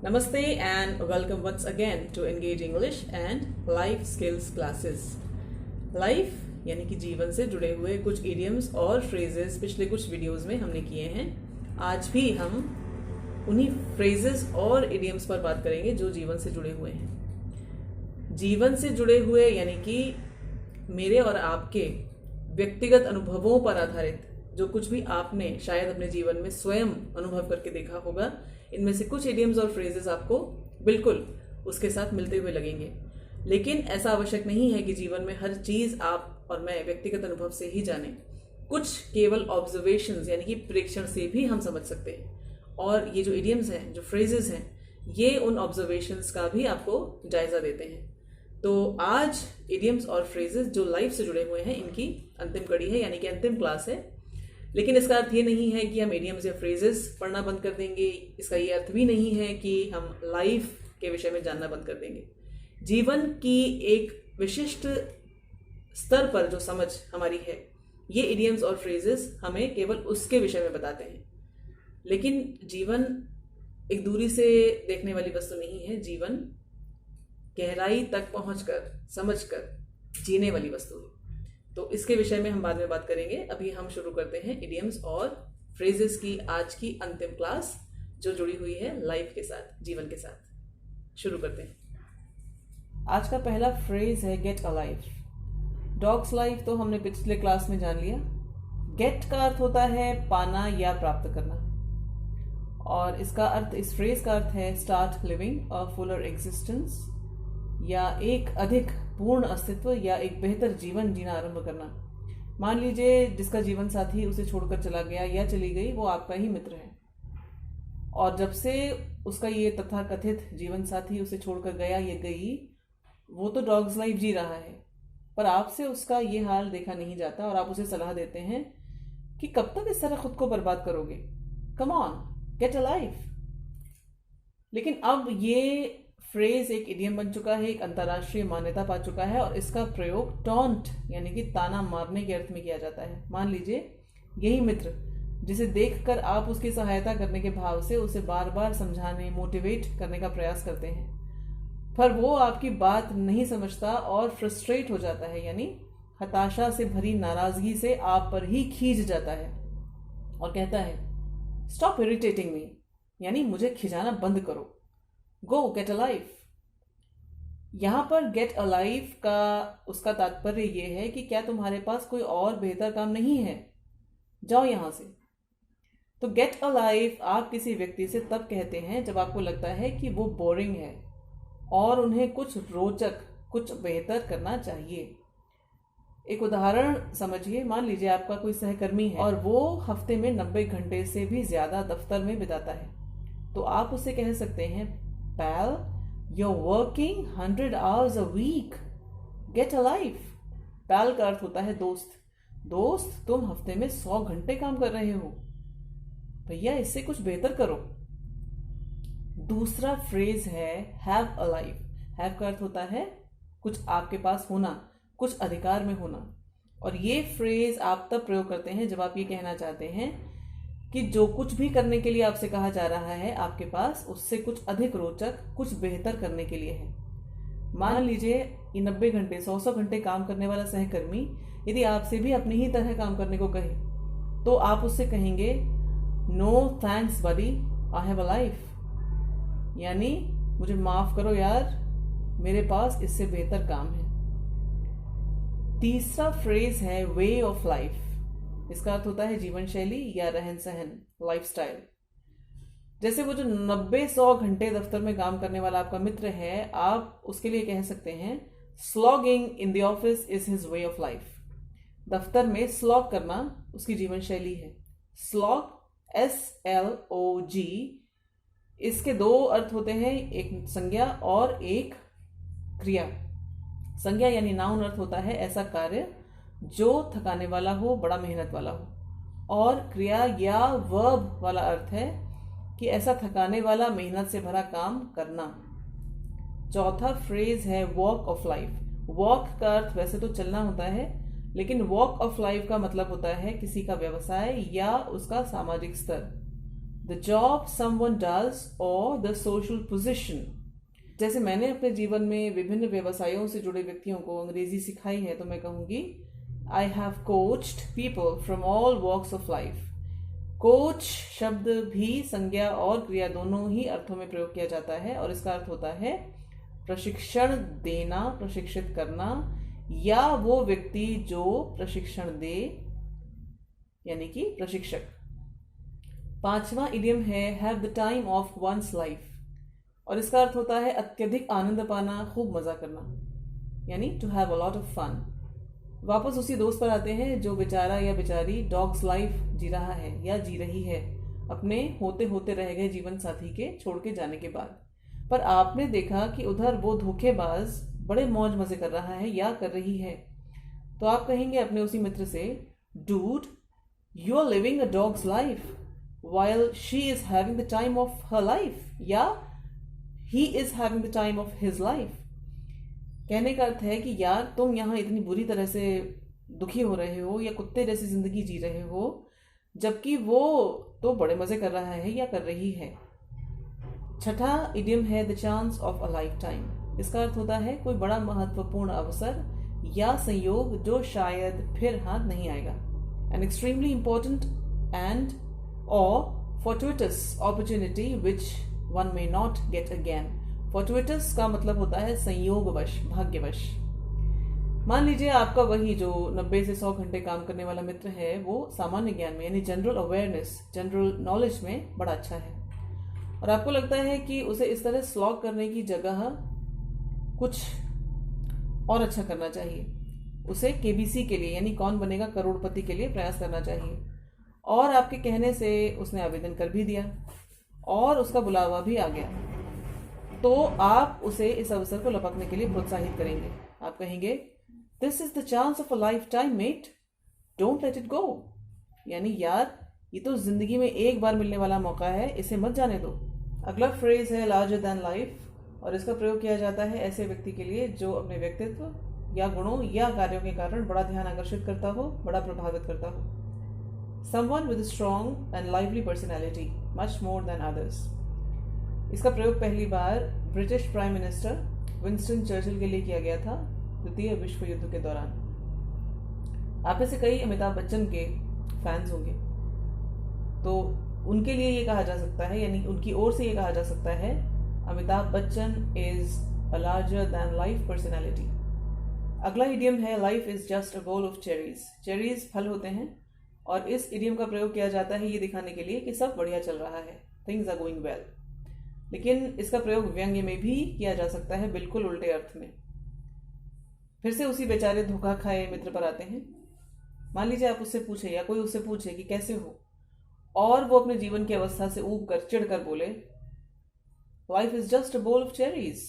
Namaste and welcome once again to Engage English and Life Skills Classes. Life यानी कि जीवन से जुड़े हुए कुछ idioms और phrases पिछले कुछ वीडियोस में हमने किए हैं. आज भी हम उन्हीं phrases और idioms पर बात करेंगे जो जीवन से जुड़े हुए हैं. जीवन से जुड़े हुए यानी कि मेरे और आपके व्यक्तिगत अनुभवों पर आधारित जो कुछ भी आपने शायद अपने जीवन में स्वयं अनुभव करके देखा होगा, इनमें से कुछ इडियम्स और फ्रेजेस आपको बिल्कुल उसके साथ मिलते हुए लगेंगे. लेकिन ऐसा आवश्यक नहीं है कि जीवन में हर चीज आप और मैं व्यक्तिगत अनुभव से ही जानें. कुछ केवल ऑब्जर्वेशंस यानी कि प्रेक्षण से भी हम समझ सकते हैं. और ये जो इडियम्स हैं, जो फ्रेजेस हैं, ये उन ऑब्जर्वेशंस का भी आपको जायजा देते हैं. तो आज इडियम्स और फ्रेजेस जो लाइफ से जुड़े हुए हैं, इनकी अंतिम कड़ी है, यानी कि अंतिम क्लास है. लेकिन इसका अर्थ ये नहीं है कि हम इडियम्स या फ्रेजेस पढ़ना बंद कर देंगे. इसका ये अर्थ भी नहीं है कि हम लाइफ के विषय में जानना बंद कर देंगे. जीवन की एक विशिष्ट स्तर पर जो समझ हमारी है, ये इडियम्स और फ्रेजेस हमें केवल उसके विषय में बताते हैं. लेकिन जीवन एक दूरी से देखने वाली वस्तु नहीं है. जीवन गहराई तक पहुंचकर, समझकर जीने वाली वस्तु है. तो इसके विषय में हम बाद में बात करेंगे. अभी हम शुरू करते हैं इडियम्स और फ्रेजेस की आज की अंतिम क्लास जो जुड़ी हुई है लाइफ के साथ, जीवन के साथ. शुरू करते हैं. आज का पहला फ्रेज है get a life. Dogs life तो हमने पिछले क्लास में जान लिया. गेट का अर्थ होता है पाना या प्राप्त करना, और इसका अर्थ, इस फ्रेज का अर्थ है start living a Fuller existence, या एक अधिक पूर्ण अस्तित्व या एक बेहतर जीवन जीना आरंभ करना. मान लीजिए जिसका जीवन साथी उसे छोड़कर चला गया या चली गई, वो आपका ही मित्र है, और जब से उसका ये तथाकथित जीवन साथी उसे छोड़कर गया या गई, वो तो डॉग्स लाइफ जी रहा है, पर आपसे उसका ये हाल देखा नहीं जाता और आप उसे सलाह देते हैं कि कब तक इस तरह खुद को बर्बाद करोगे, come on get a life. लेकिन अब ये फ्रेज एक इडियम बन चुका है, एक अंतर्राष्ट्रीय मान्यता पा चुका है, और इसका प्रयोग टॉन्ट यानी कि ताना मारने के अर्थ में किया जाता है. मान लीजिए यही मित्र जिसे देखकर आप उसकी सहायता करने के भाव से उसे बार बार समझाने, मोटिवेट करने का प्रयास करते हैं, पर वो आपकी बात नहीं समझता और फ्रस्ट्रेट हो जाता है, यानी हताशा से भरी नाराजगी से आप पर ही खींच जाता है और कहता है स्टॉप इरिटेटिंग मी, यानी मुझे खिजाना बंद करो, गो गेट अ लाइफ. यहां पर गेट अ लाइफ का उसका तात्पर्य यह है कि क्या तुम्हारे पास कोई और बेहतर काम नहीं है, जाओ यहां से. तो गेट अ लाइफ आप किसी व्यक्ति से तब कहते हैं जब आपको लगता है कि वो बोरिंग है और उन्हें कुछ रोचक, कुछ बेहतर करना चाहिए. एक उदाहरण समझिए. मान लीजिए आपका कोई सहकर्मी है और वो हफ्ते में 90 घंटे से भी ज्यादा दफ्तर में बिताता है. तो आप उससे कह सकते हैं Pal, you're working 100 hours a week. Get a life. Pal का अर्थ होता है दोस्त. दोस्त, तुम हफ्ते में 100 घंटे काम कर रहे हो, भैया इससे कुछ बेहतर करो. दूसरा फ्रेज है have a life. Have का अर्थ होता है कुछ आपके पास होना, कुछ अधिकार में होना. और ये फ्रेज आप तब प्रयोग करते हैं जब आप ये कहना चाहते हैं कि जो कुछ भी करने के लिए आपसे कहा जा रहा है, आपके पास उससे कुछ अधिक रोचक, कुछ बेहतर करने के लिए है. मान लीजिए ये 90 घंटे, 100 घंटे काम करने वाला सहकर्मी यदि आपसे भी अपनी ही तरह काम करने को कहे, तो आप उससे कहेंगे no thanks buddy, I have a life, यानी मुझे माफ करो यार, मेरे पास इससे बेहतर काम है. तीसरा फ्रेज है वे ऑफ लाइफ. इसका अर्थ होता है जीवन शैली या रहन सहन, लाइफस्टाइल. जैसे वो जो 90-100 घंटे दफ्तर में काम करने वाला आपका मित्र है, आप उसके लिए कह सकते हैं slogging in the office is his way of life. दफ्तर में स्लॉग करना उसकी जीवन शैली है. स्लॉग SLOG, इसके दो अर्थ होते हैं, एक संज्ञा और एक क्रिया. संज्ञा यानी नाउन अर्थ होता है ऐसा कार्य जो थकाने वाला हो, बड़ा मेहनत वाला हो, और क्रिया या वर्ब वाला अर्थ है कि ऐसा थकाने वाला, मेहनत से भरा काम करना. चौथा फ्रेज है वॉक ऑफ लाइफ. वॉक का अर्थ वैसे तो चलना होता है, लेकिन वॉक ऑफ लाइफ का मतलब होता है किसी का व्यवसाय या उसका सामाजिक स्तर. द जॉब समवन डज और द सोशल पोजिशन। जैसे मैंने अपने जीवन में विभिन्न व्यवसायों से जुड़े व्यक्तियों को अंग्रेजी सिखाई है, तो मैं कहूंगी I have coached people from all walks of life. Coach शब्द भी संज्ञा और क्रिया दोनों ही अर्थों में प्रयोग किया जाता है और इसका अर्थ होता है प्रशिक्षण देना, प्रशिक्षित करना, या वो व्यक्ति जो प्रशिक्षण दे, यानी कि प्रशिक्षक। 5वां इडियम है have the time of one's life और इसका अर्थ होता है अत्यधिक आनंद पाना, खूब मजा करना, यानी to have a lot of fun. वापस उसी दोस्त पर आते हैं जो बेचारा या बेचारी डॉग्स लाइफ जी रहा है या जी रही है अपने होते होते रह गए जीवन साथी के छोड़ के जाने के बाद। पर आपने देखा कि उधर वो धोखेबाज बड़े मौज मजे कर रहा है या कर रही है, तो आप कहेंगे अपने उसी मित्र से, dude you are living a dog's life while she is having the time of her life, या he is having the time of his life। कहने का अर्थ है कि यार तुम यहाँ इतनी बुरी तरह से दुखी हो रहे हो या कुत्ते जैसी जिंदगी जी रहे हो, जबकि वो तो बड़े मजे कर रहा है या कर रही है। 6वां इडियम है the chance of a life time. इसका अर्थ होता है कोई बड़ा महत्वपूर्ण अवसर या संयोग जो शायद फिर हाथ नहीं आएगा। An extremely important and or fortuitous opportunity which one may not get again। fortuitous का मतलब होता है संयोगवश, भाग्यवश। मान लीजिए आपका वही जो 90 से 100 घंटे काम करने वाला मित्र है वो सामान्य ज्ञान में यानी जनरल अवेयरनेस, जनरल नॉलेज में बड़ा अच्छा है और आपको लगता है कि उसे इस तरह स्लॉग करने की जगह कुछ और अच्छा करना चाहिए। उसे केबीसी के लिए यानी कौन बनेगा करोड़पति के लिए प्रयास करना चाहिए और आपके कहने से उसने आवेदन कर भी दिया और उसका बुलावा भी आ गया, तो आप उसे इस अवसर को लपकने के लिए प्रोत्साहित करेंगे। आप कहेंगे this is the chance of a lifetime mate, don't let it go. यानी यार ये तो जिंदगी में एक बार मिलने वाला मौका है, इसे मत जाने दो। अगला फ्रेज है लार्जर देन लाइफ और इसका प्रयोग किया जाता है ऐसे व्यक्ति के लिए जो अपने व्यक्तित्व या गुणों या कार्यों के कारण बड़ा ध्यान आकर्षित करता हो, बड़ा प्रभावित करता हो। Someone with a strong and lively personality, much more than others। इसका प्रयोग पहली बार British prime minister Winston Churchill के लिए किया गया था द्वितीय विश्व युद्ध के दौरान। आप में से कई अमिताभ बच्चन के फैंस होंगे, तो उनके लिए ये कहा जा सकता है यानी उनकी ओर से ये कहा जा सकता है Amitabh Bachchan is a larger than life personality. अगला इडियम है life is just a bowl of cherries. Cherries फल होते हैं और इस इडियम का प्रयोग किया जाता है ये दिखाने के लिए कि सब बढ़िया चल रहा है, थिंग्स आर गोइंग वेल। लेकिन इसका प्रयोग व्यंग्य में भी किया जा सकता है, बिल्कुल उल्टे अर्थ में। फिर से उसी बेचारे धोखा खाए मित्र पर आते हैं। मान लीजिए आप उससे पूछे या कोई उससे पूछे कि कैसे हो, और वो अपने जीवन की अवस्था से ऊब कर चिढ़ कर बोले life is just a bowl of cherries.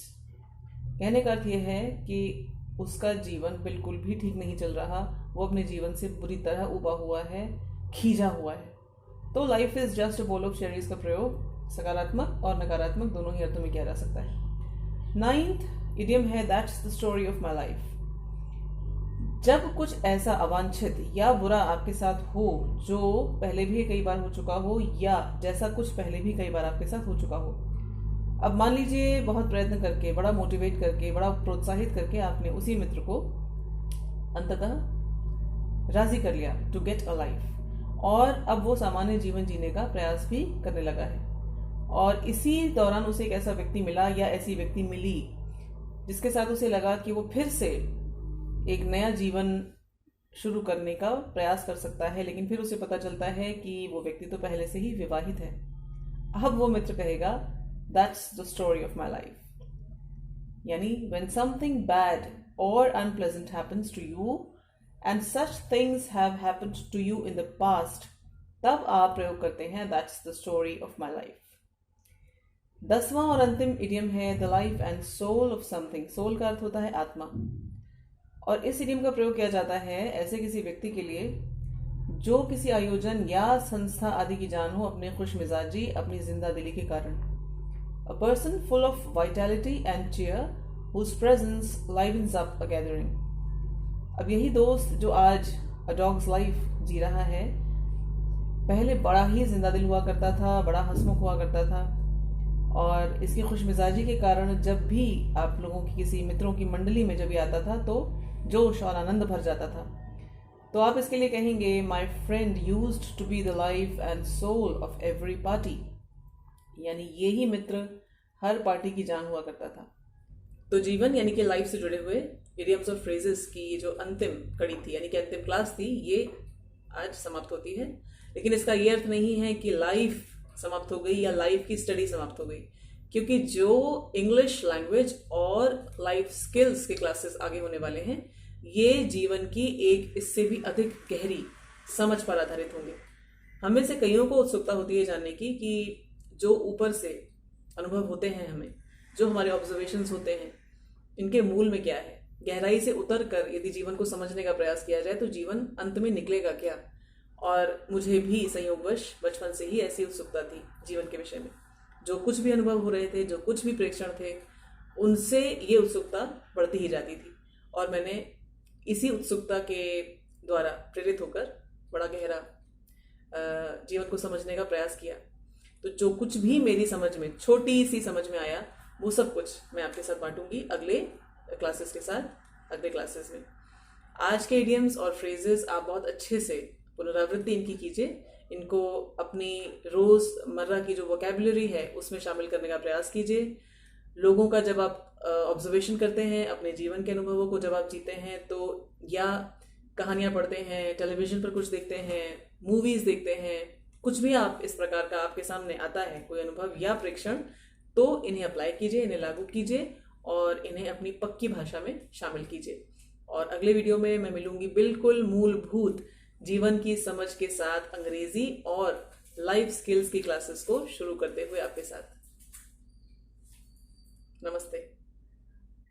कहने का अर्थ यह है कि उसका जीवन बिल्कुल भी ठीक नहीं चल रहा, वो अपने जीवन से बुरी तरह उबा हुआ है, खींचा हुआ है। तो life is just a bowl of cherries का प्रयोग सकारात्मक और नकारात्मक दोनों ही अर्थों में किया जा सकता है। 9th इडियम है that's the story of my life. जब कुछ ऐसा अवांछित या बुरा आपके साथ हो जो पहले भी कई बार हो चुका हो या जैसा कुछ पहले भी कई बार आपके साथ हो चुका हो। अब मान लीजिए बहुत प्रयत्न करके, बड़ा मोटिवेट करके, बड़ा प्रोत्साहित करके आपने उसी मित्र को अंततः राजी कर लिया टू गेट अ लाइफ और अब वो सामान्य जीवन जीने का प्रयास भी करने लगा है और इसी दौरान उसे एक ऐसा व्यक्ति मिला या ऐसी व्यक्ति मिली जिसके साथ उसे लगा कि वो फिर से एक नया जीवन शुरू करने का प्रयास कर सकता है, लेकिन फिर उसे पता चलता है कि वो व्यक्ति तो पहले से ही विवाहित है। अब वो मित्र कहेगा that's the story of my life. यानी व्हेन समथिंग बैड और unpleasant happens to you and such things have happened to you in the past, तब आप प्रयोग करते हैं that's the story of my life। 10वां और अंतिम इडियम है the life and soul of something। soul का अर्थ होता है आत्मा और इस इडियम का प्रयोग किया जाता है ऐसे किसी व्यक्ति के लिए जो किसी आयोजन या संस्था आदि की जान हो अपने खुश मिजाजी, अपनी जिंदा दिली के कारण। A person full of vitality and cheer whose presence livens up a gathering। अब यही दोस्त जो आज अ डॉग्स लाइफ जी रहा है, पहले बड़ा ही जिंदा दिल हुआ करता था, बड़ा हंसमुख हुआ करता था, और इसकी खुशमिजाजी के कारण जब भी आप लोगों की किसी मित्रों की मंडली में जब भी आता था तो जोश और आनंद भर जाता था। तो आप इसके लिए कहेंगे, my friend used to be the life and soul of every party, यानी ये ही मित्र हर पार्टी की जान हुआ करता था। तो जीवन यानी कि लाइफ से जुड़े हुए इडियम्स और फ्रेजेस की ये जो अंतिम कड़ी थी, यानी कि अंतिम क्लास थी, ये आज समाप्त होती है। लेकिन इसका ये अर्थ नहीं है कि लाइफ समाप्त हो गई या लाइफ की स्टडी समाप्त हो गई, क्योंकि जो इंग्लिश लैंग्वेज और लाइफ स्किल्स के क्लासेस आगे होने वाले हैं, ये जीवन की एक इससे भी अधिक गहरी समझ पर आधारित होंगे। हमें से कईयों को उत्सुकता होती है जानने की कि जो ऊपर से अनुभव होते हैं, हमें जो हमारे ऑब्जर्वेशंस होते हैं, इनके मूल में क्या है। गहराई से उतर कर यदि जीवन को समझने का प्रयास किया जाए तो जीवन अंत में निकलेगा क्या। और मुझे भी संयोगवश बचपन से ही ऐसी उत्सुकता थी जीवन के विषय में। जो कुछ भी अनुभव हो रहे थे, जो कुछ भी प्रेक्षण थे, उनसे ये उत्सुकता बढ़ती ही जाती थी। और मैंने इसी उत्सुकता के द्वारा प्रेरित होकर बड़ा गहरा जीवन को समझने का प्रयास किया। तो जो कुछ भी मेरी समझ में, छोटी सी समझ में आया, वो सब कुछ मैं आपके साथ बांटूंगी अगले क्लासेस के साथ, अगले क्लासेस में। आज के इडियम्स और फ्रेजेस आप बहुत अच्छे से पुनरावृत्ति इनकी कीजिए, इनको अपनी रोज़मर्रा की जो वोकैबुलरी है उसमें शामिल करने का प्रयास कीजिए। लोगों का जब आप ऑब्जर्वेशन करते हैं, अपने जीवन के अनुभवों को जब आप जीते हैं, तो या कहानियाँ पढ़ते हैं, टेलीविज़न पर कुछ देखते हैं, मूवीज़ देखते हैं, कुछ भी आप इस प्रकार का आपके सामने आता है कोई अनुभव या प्रेक्षण, तो इन्हें अप्लाई कीजिए, इन्हें लागू कीजिए और इन्हें अपनी पक्की भाषा में शामिल कीजिए। और अगले वीडियो में मैं मिलूंगी बिल्कुल मूलभूत जीवन की समझ के साथ, अंग्रेजी और लाइफ स्किल्स की क्लासेस को शुरू करते हुए आपके साथ। नमस्ते।